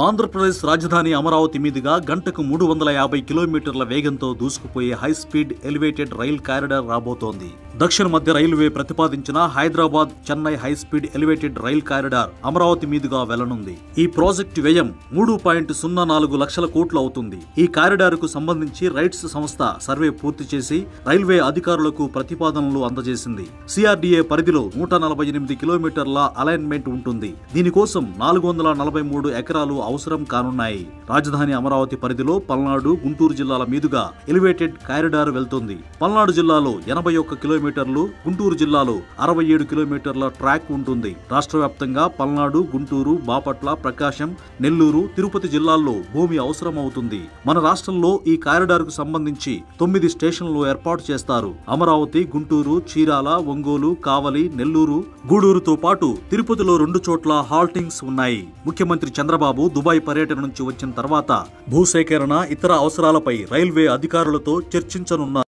ఆంధ్రప్రదేశ్ రాజధాని అమరావతి మీదుగా గంటకు 350 కిలోమీటర్ల వేగంతో దూసుకుపోయే హైస్పీడ్ ఎలివేటెడ్ రైల్ కారిడార్ రాబోతోంది. దక్షిణ మధ్య రైల్వే ప్రతిపాదించిన Hyderabad Chennai high speed elevated rail corridor Amaravati మీదుగా వెళ్లనుంది. ఈ ప్రాజెక్టు వ్యయం 3.04 లక్షల కోట్లు అవుతుంది. ఈ కారిడార్ కు సంబంధించి రైట్స్ సంస్థ సర్వే పూర్తి చేసి రైల్వే అధికారులకు ప్రతిపాదనలు అందజేసింది. సిఆర్డీఏ పరిధిలో 148 కిలోమీటర్ల అలైన్మెంట్ ఉంటుంది. దీనికోసం 443 ఎకరాలు అవసరం కానున్నాయి. రాజధాని అమరావతి పరిధిలో పల్నాడు, గుంటూరు జిల్లాల మీదుగా ఎలివేటెడ్ కారిడార్ వెళ్తుంది. పల్నాడు జిల్లాలో 81 కిలోమీటర్లు, గుంటూరు జిల్లాలో 67 కిలోమీటర్ల ట్రాక్ ఉంటుంది. రాష్ట్ర వ్యాప్తంగా పల్నాడు, గుంటూరు, బాపట్ల, ప్రకాశం, నెల్లూరు, తిరుపతి జిల్లాల్లో భూమి అవసరం అవుతుంది. మన రాష్ట్రంలో ఈ కారిడార్ కు సంబంధించి 9 స్టేషన్లు ఏర్పాటు చేస్తారు. అమరావతి, గుంటూరు, చీరాల, ఒంగోలు, కావలి, నెల్లూరు, గూడూరుతో పాటు తిరుపతిలో 2 చోట్ల హాల్టింగ్స్ ఉన్నాయి. ముఖ్యమంత్రి చంద్రబాబు దుబాయ్ పర్యటన నుంచి వచ్చిన తర్వాత భూసేకరణ, ఇతర అవసరాలపై రైల్వే అధికారులతో చర్చించనున్నారు.